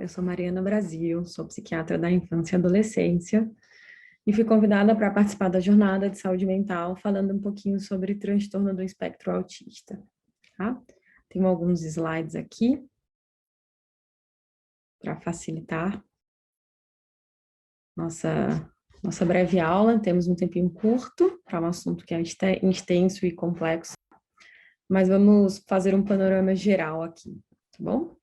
eu sou Mariana Brasil, sou psiquiatra da infância e adolescência e fui convidada para participar da jornada de saúde mental, falando um pouquinho sobre transtorno do espectro autista, tá? Tenho alguns slides aqui para facilitar nossa breve aula. Temos um tempinho curto para um assunto que é extenso e complexo, mas vamos fazer um panorama geral aqui, tá bom?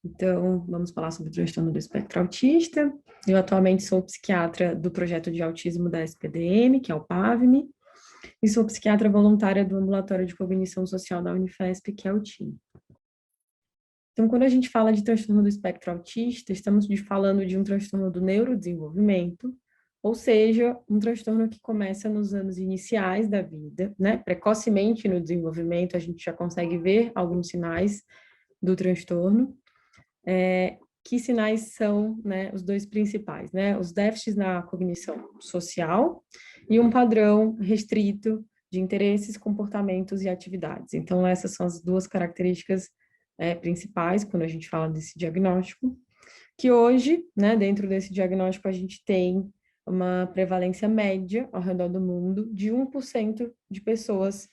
Então, vamos falar sobre o transtorno do espectro autista. Eu atualmente sou psiquiatra do projeto de autismo da SPDM, que é o PAVME, e sou psiquiatra voluntária do Ambulatório de Cognição Social da Unifesp, que é o TIM. Então, quando a gente fala de transtorno do espectro autista, estamos falando de um transtorno do neurodesenvolvimento, ou seja, um transtorno que começa nos anos iniciais da vida, né? Precocemente no desenvolvimento, a gente já consegue ver alguns sinais do transtorno. Que sinais são, né, os dois principais, né? Os déficits na cognição social e um padrão restrito de interesses, comportamentos e atividades. Então, essas são as duas características principais quando a gente fala desse diagnóstico, que hoje, né, dentro desse diagnóstico, a gente tem uma prevalência média ao redor do mundo de 1% de pessoas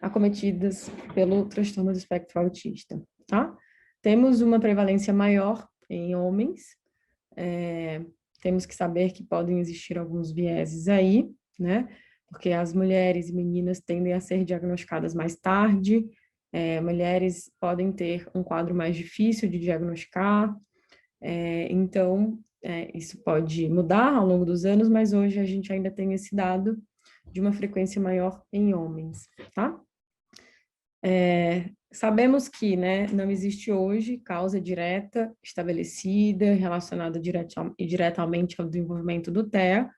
acometidas pelo transtorno do espectro autista, tá? Temos uma prevalência maior em homens, temos que saber que podem existir alguns vieses aí, né? Porque as mulheres e meninas tendem a ser diagnosticadas mais tarde, mulheres podem ter um quadro mais difícil de diagnosticar, então isso pode mudar ao longo dos anos, mas hoje a gente ainda tem esse dado de uma frequência maior em homens, tá? Sabemos que, né, não existe hoje causa direta estabelecida relacionada diretamente ao desenvolvimento do TEA.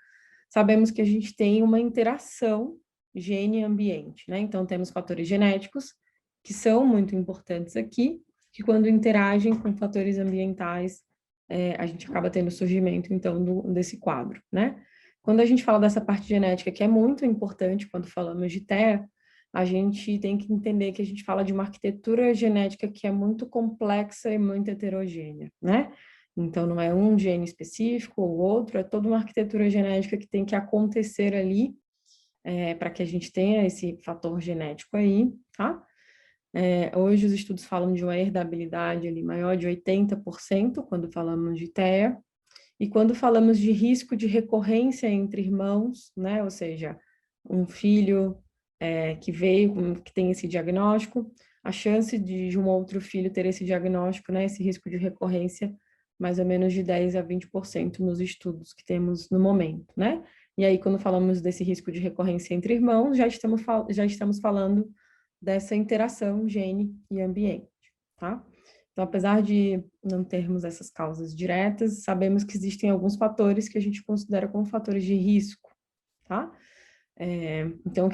Sabemos que a gente tem uma interação gene-ambiente, né? Então, temos fatores genéticos que são muito importantes aqui, que quando interagem com fatores ambientais, a gente acaba tendo surgimento, então, desse quadro, né? Quando a gente fala dessa parte genética, que é muito importante quando falamos de TEA, a gente tem que entender que a gente fala de uma arquitetura genética que é muito complexa e muito heterogênea, né? Então, não é um gene específico ou outro, é toda uma arquitetura genética que tem que acontecer ali para que a gente tenha esse fator genético aí, tá? Hoje os estudos falam de uma herdabilidade ali maior de 80% quando falamos de TEA, e quando falamos de risco de recorrência entre irmãos, né? Ou seja, um filho que veio, que tem esse diagnóstico, a chance de um outro filho ter esse diagnóstico, né, esse risco de recorrência, mais ou menos de 10 a 20% nos estudos que temos no momento, né? E aí, quando falamos desse risco de recorrência entre irmãos, já estamos falando dessa interação gene e ambiente, tá? Então, apesar de não termos essas causas diretas, sabemos que existem alguns fatores que a gente considera como fatores de risco, tá? Então,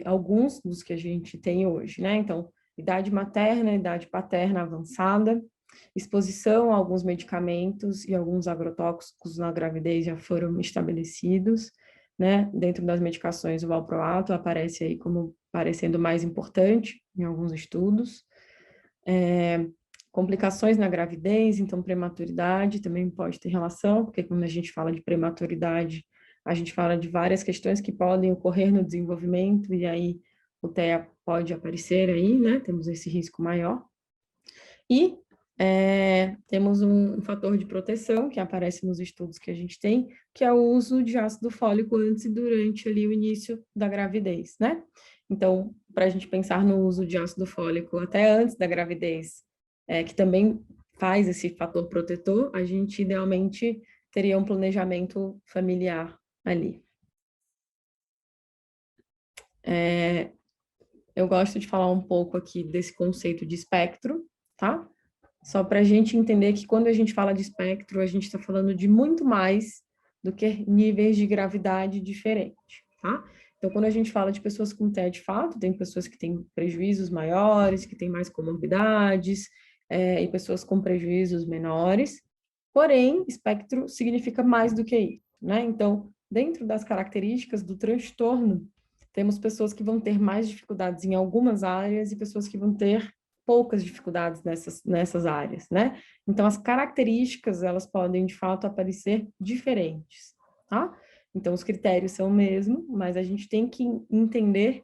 alguns dos que a gente tem hoje, né? Então, idade materna, idade paterna avançada, exposição a alguns medicamentos e alguns agrotóxicos na gravidez já foram estabelecidos, né? Dentro das medicações, o valproato aparece aí como parecendo mais importante em alguns estudos. Complicações na gravidez, então prematuridade também pode ter relação, porque quando a gente fala de prematuridade, a gente fala de várias questões que podem ocorrer no desenvolvimento, e aí o TEA pode aparecer aí, né? Temos esse risco maior. E temos um fator de proteção que aparece nos estudos que a gente tem, que é o uso de ácido fólico antes e durante ali o início da gravidez, né? Então, para a gente pensar no uso de ácido fólico até antes da gravidez, que também faz esse fator protetor, a gente idealmente teria um planejamento familiar ali. Eu gosto de falar um pouco aqui desse conceito de espectro, tá? Só para a gente entender que quando a gente fala de espectro, a gente está falando de muito mais do que níveis de gravidade diferentes, tá? Então, quando a gente fala de pessoas com TEA de fato, tem pessoas que têm prejuízos maiores, que têm mais comorbidades, e pessoas com prejuízos menores. Porém, espectro significa mais do que isso, né? Então, dentro das características do transtorno, temos pessoas que vão ter mais dificuldades em algumas áreas e pessoas que vão ter poucas dificuldades nessas áreas, né? Então, as características, elas podem, de fato, aparecer diferentes, tá? Então, os critérios são o mesmo, mas a gente tem que entender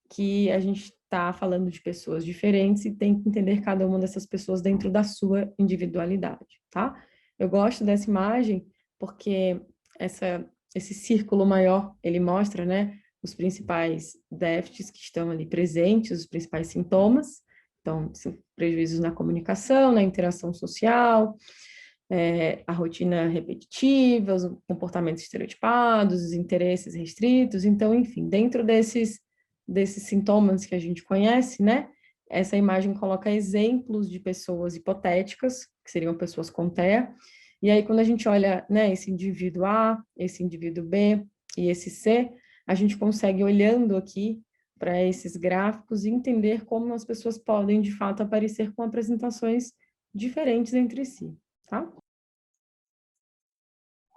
que a gente está falando de pessoas diferentes e tem que entender cada uma dessas pessoas dentro da sua individualidade, tá? Eu gosto dessa imagem porque esse círculo maior, ele mostra, né, os principais déficits que estão ali presentes, os principais sintomas, então, prejuízos na comunicação, na interação social, a rotina repetitiva, os comportamentos estereotipados, os interesses restritos, então, enfim, dentro desses sintomas que a gente conhece, né, essa imagem coloca exemplos de pessoas hipotéticas, que seriam pessoas com TEA, e aí quando a gente olha, né, esse indivíduo A, esse indivíduo B e esse C, a gente consegue, olhando aqui para esses gráficos, entender como as pessoas podem, de fato, aparecer com apresentações diferentes entre si, tá?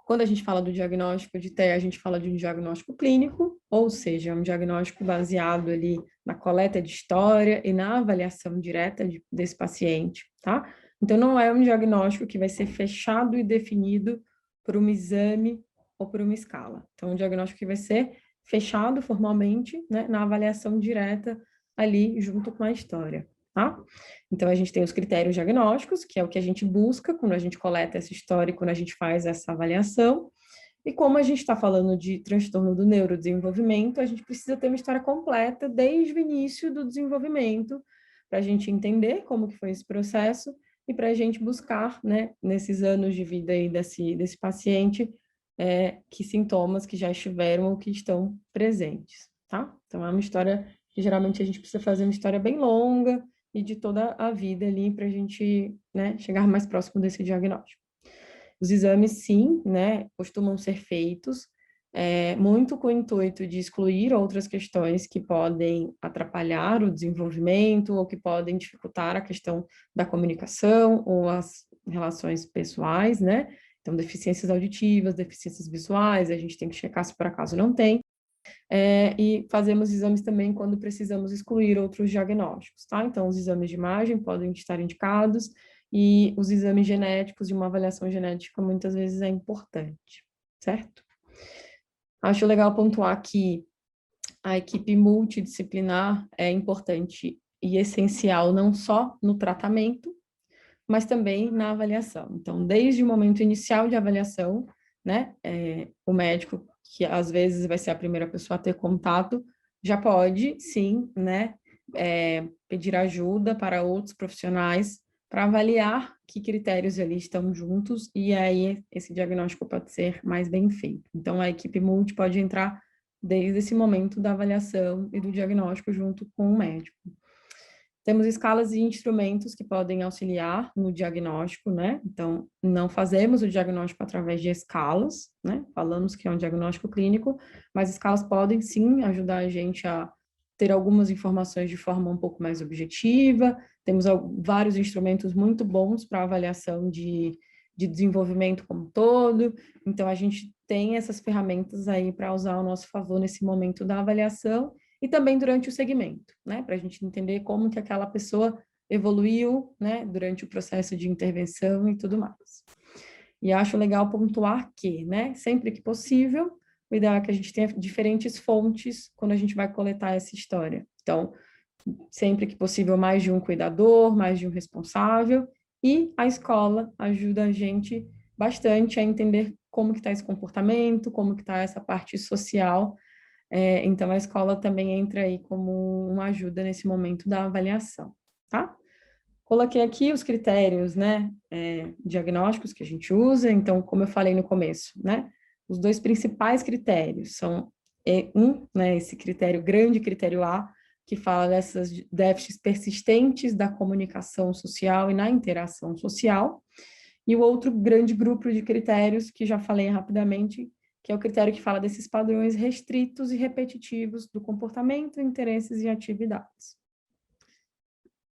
Quando a gente fala do diagnóstico de TEA, a gente fala de um diagnóstico clínico, ou seja, um diagnóstico baseado ali na coleta de história e na avaliação direta desse paciente, tá? Então, não é um diagnóstico que vai ser fechado e definido por um exame ou por uma escala. Então, é um diagnóstico que vai ser fechado formalmente, né, na avaliação direta ali junto com a história, tá? Então, a gente tem os critérios diagnósticos, que é o que a gente busca quando a gente coleta essa história e quando a gente faz essa avaliação. E como a gente está falando de transtorno do neurodesenvolvimento, a gente precisa ter uma história completa desde o início do desenvolvimento, para a gente entender como que foi esse processo e para a gente buscar, né, nesses anos de vida aí desse paciente, que sintomas que já estiveram ou que estão presentes, tá? Então, é uma história que geralmente a gente precisa fazer uma história bem longa, e de toda a vida ali para a gente, né, chegar mais próximo desse diagnóstico. Os exames, sim, né, costumam ser feitos, muito com o intuito de excluir outras questões que podem atrapalhar o desenvolvimento ou que podem dificultar a questão da comunicação ou as relações pessoais, né? Então, deficiências auditivas, deficiências visuais, a gente tem que checar se por acaso não tem. E fazemos exames também quando precisamos excluir outros diagnósticos, tá? Então, os exames de imagem podem estar indicados e os exames genéticos de uma avaliação genética muitas vezes é importante, certo? Acho legal pontuar que a equipe multidisciplinar é importante e essencial não só no tratamento, mas também na avaliação. Então, desde o momento inicial de avaliação, né, o médico, que às vezes vai ser a primeira pessoa a ter contato, já pode, sim, né, pedir ajuda para outros profissionais para avaliar que critérios ali estão juntos e aí esse diagnóstico pode ser mais bem feito. Então, a equipe multi pode entrar desde esse momento da avaliação e do diagnóstico junto com o médico. Temos escalas e instrumentos que podem auxiliar no diagnóstico, né? Então, não fazemos o diagnóstico através de escalas, né? Falamos que é um diagnóstico clínico, mas escalas podem sim ajudar a gente a ter algumas informações de forma um pouco mais objetiva. Temos vários instrumentos muito bons para avaliação de desenvolvimento como um todo. Então, a gente tem essas ferramentas aí para usar ao nosso favor nesse momento da avaliação e também durante o segmento, né, para a gente entender como que aquela pessoa evoluiu, né, durante o processo de intervenção e tudo mais. E acho legal pontuar que, né, sempre que possível, o ideal é que a gente tenha diferentes fontes quando a gente vai coletar essa história. Então, sempre que possível, mais de um cuidador, mais de um responsável, e a escola ajuda a gente bastante a entender como que está esse comportamento, como que está essa parte social. Então, a escola também entra aí como uma ajuda nesse momento da avaliação, tá? Coloquei aqui os critérios, né, diagnósticos que a gente usa. Então, como eu falei no começo, né, os dois principais critérios são né, esse critério grande, critério A, que fala dessas déficits persistentes da comunicação social e na interação social, e o outro grande grupo de critérios, que já falei rapidamente, que é o critério que fala desses padrões restritos e repetitivos do comportamento, interesses e atividades.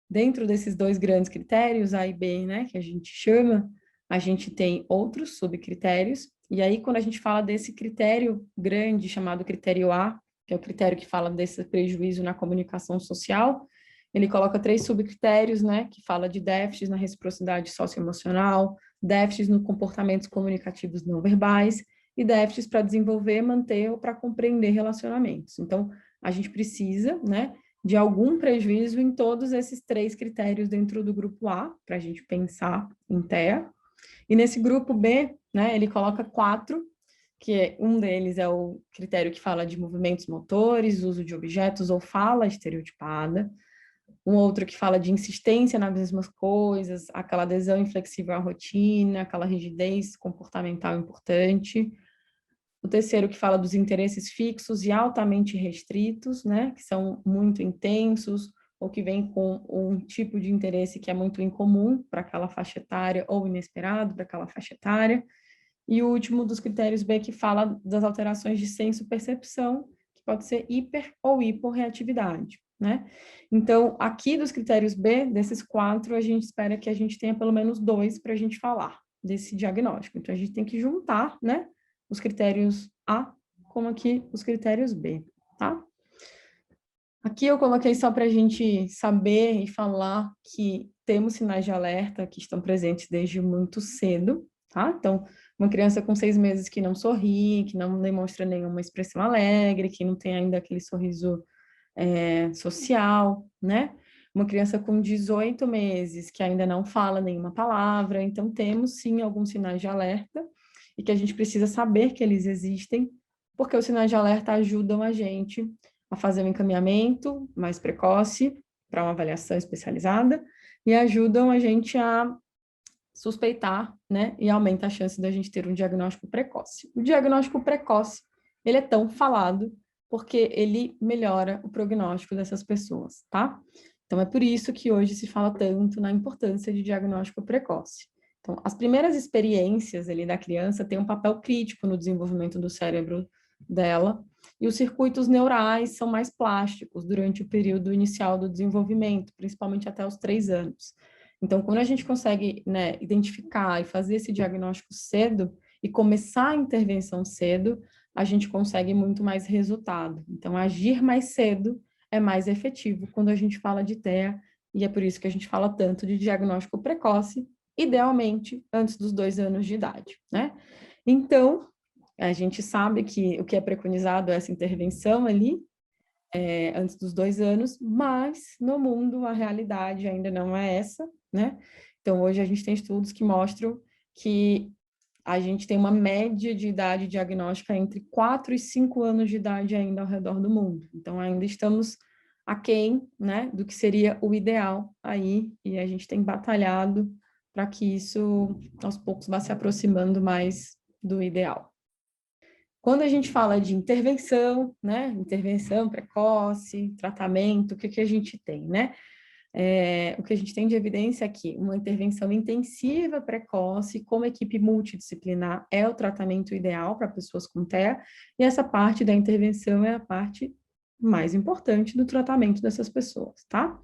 Dentro desses dois grandes critérios, A e B, né, que a gente chama, a gente tem outros subcritérios, e aí quando a gente fala desse critério grande, chamado critério A, que é o critério que fala desse prejuízo na comunicação social, Ele coloca 3 subcritérios, né, que fala de déficits na reciprocidade socioemocional, déficits no comportamentos comunicativos não verbais e déficits para desenvolver, manter ou para compreender relacionamentos. Então, a gente precisa, né, de algum prejuízo em todos esses 3 critérios dentro do grupo A, para a gente pensar em TEA. E nesse grupo B, né, ele coloca 4, que um deles é o critério que fala de movimentos motores, uso de objetos ou fala estereotipada. Um outro que fala de insistência nas mesmas coisas, aquela adesão inflexível à rotina, aquela rigidez comportamental importante. O terceiro que fala dos interesses fixos e altamente restritos, né, que são muito intensos, ou que vem com um tipo de interesse que é muito incomum para aquela faixa etária, ou inesperado para aquela faixa etária. E o último dos critérios B, que fala das alterações de senso-percepção, que pode ser hiper ou hiporreatividade, né? Então, aqui dos critérios B, desses 4, a gente espera que a gente tenha pelo menos 2 para a gente falar desse diagnóstico. Então, a gente tem que juntar, né, os critérios A como aqui os critérios B, tá? Aqui eu coloquei só para a gente saber e falar que temos sinais de alerta que estão presentes desde muito cedo, tá? Então, uma criança com 6 meses que não sorri, que não demonstra nenhuma expressão alegre, que não tem ainda aquele sorriso social, né? Uma criança com 18 meses que ainda não fala nenhuma palavra, então temos sim alguns sinais de alerta e que a gente precisa saber que eles existem, porque os sinais de alerta ajudam a gente a fazer um encaminhamento mais precoce para uma avaliação especializada e ajudam a gente a suspeitar, né, e aumenta a chance da gente ter um diagnóstico precoce. O diagnóstico precoce, ele é tão falado porque ele melhora o prognóstico dessas pessoas, tá? Então, é por isso que hoje se fala tanto na importância de diagnóstico precoce. Então, as primeiras experiências ali da criança têm um papel crítico no desenvolvimento do cérebro dela, e os circuitos neurais são mais plásticos durante o período inicial do desenvolvimento, principalmente até os 3 anos. Então, quando a gente consegue, né, identificar e fazer esse diagnóstico cedo e começar a intervenção cedo, a gente consegue muito mais resultado. Então, agir mais cedo é mais efetivo quando a gente fala de TEA, e é por isso que a gente fala tanto de diagnóstico precoce, idealmente antes dos 2 anos de idade, né? Então, a gente sabe que o que é preconizado é essa intervenção ali, antes dos 2 anos, mas no mundo a realidade ainda não é essa, né? Então, hoje a gente tem estudos que mostram que a gente tem uma média de idade diagnóstica entre 4 e 5 anos de idade ainda ao redor do mundo. Então, ainda estamos aquém, né, do que seria o ideal aí, e a gente tem batalhado para que isso, aos poucos, vá se aproximando mais do ideal. Quando a gente fala de intervenção, né, intervenção precoce, tratamento, o que a gente tem, né? O que a gente tem de evidência aqui, uma intervenção intensiva precoce com equipe multidisciplinar é o tratamento ideal para pessoas com TEA, e essa parte da intervenção é a parte mais importante do tratamento dessas pessoas, tá?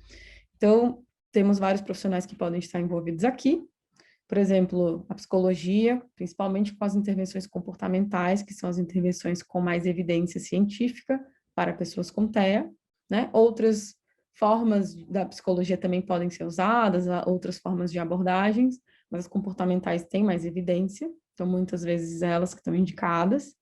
Então, temos vários profissionais que podem estar envolvidos aqui, por exemplo, a psicologia, principalmente com as intervenções comportamentais, que são as intervenções com mais evidência científica para pessoas com TEA, né? Outras formas da psicologia também podem ser usadas, outras formas de abordagens, mas as comportamentais têm mais evidência, então muitas vezes elas que estão indicadas.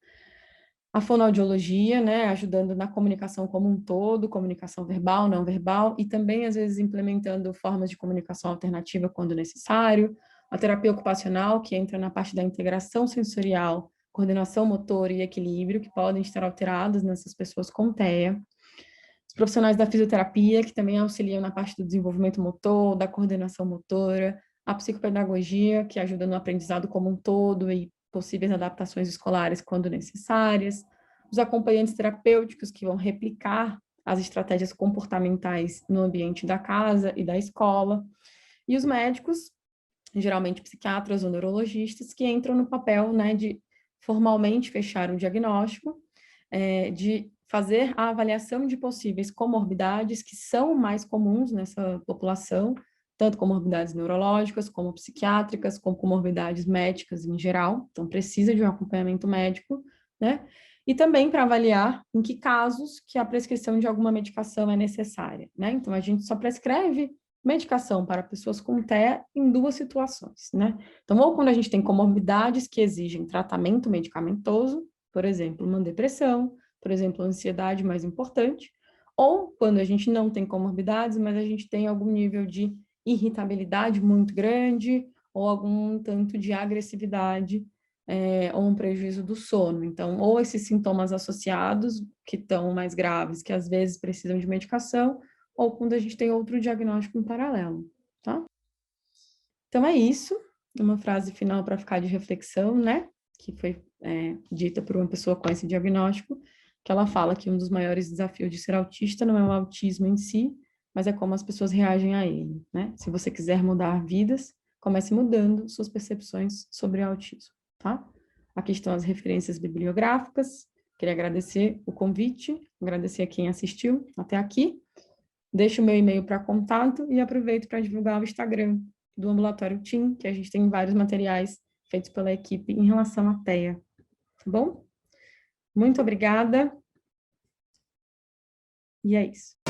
A fonoaudiologia, né, ajudando na comunicação como um todo, comunicação verbal, não verbal, e também, às vezes, implementando formas de comunicação alternativa quando necessário. A terapia ocupacional, que entra na parte da integração sensorial, coordenação motora e equilíbrio, que podem estar alterados nessas pessoas com TEA. Os profissionais da fisioterapia, que também auxiliam na parte do desenvolvimento motor, da coordenação motora. A psicopedagogia, que ajuda no aprendizado como um todo e possíveis adaptações escolares quando necessárias, os acompanhantes terapêuticos que vão replicar as estratégias comportamentais no ambiente da casa e da escola, e os médicos, geralmente psiquiatras ou neurologistas, que entram no papel, né, de formalmente fechar o diagnóstico, de fazer a avaliação de possíveis comorbidades que são mais comuns nessa população, tanto comorbidades neurológicas, como psiquiátricas, como comorbidades médicas em geral. Então, precisa de um acompanhamento médico né? E também para avaliar em que casos que a prescrição de alguma medicação é necessária, né? Então, a gente só prescreve medicação para pessoas com TEA em 2 situações, né? Então, ou quando a gente tem comorbidades que exigem tratamento medicamentoso, por exemplo, uma depressão, por exemplo, ansiedade mais importante, ou quando a gente não tem comorbidades, mas a gente tem algum nível de irritabilidade muito grande, ou algum tanto de agressividade, ou um prejuízo do sono. Então, ou esses sintomas associados, que estão mais graves, que às vezes precisam de medicação, ou quando a gente tem outro diagnóstico em paralelo, tá? Então, é isso. Uma frase final para ficar de reflexão, né? Que foi dita por uma pessoa com esse diagnóstico, que ela fala que um dos maiores desafios de ser autista não é o autismo em si, mas é como as pessoas reagem a ele, né? Se você quiser mudar vidas, comece mudando suas percepções sobre o autismo, tá? Aqui estão as referências bibliográficas. Queria agradecer o convite, agradecer a quem assistiu até aqui. Deixo o meu e-mail para contato e aproveito para divulgar o Instagram do Ambulatório Team, que a gente tem vários materiais feitos pela equipe em relação à TEA, tá bom? Muito obrigada. E é isso.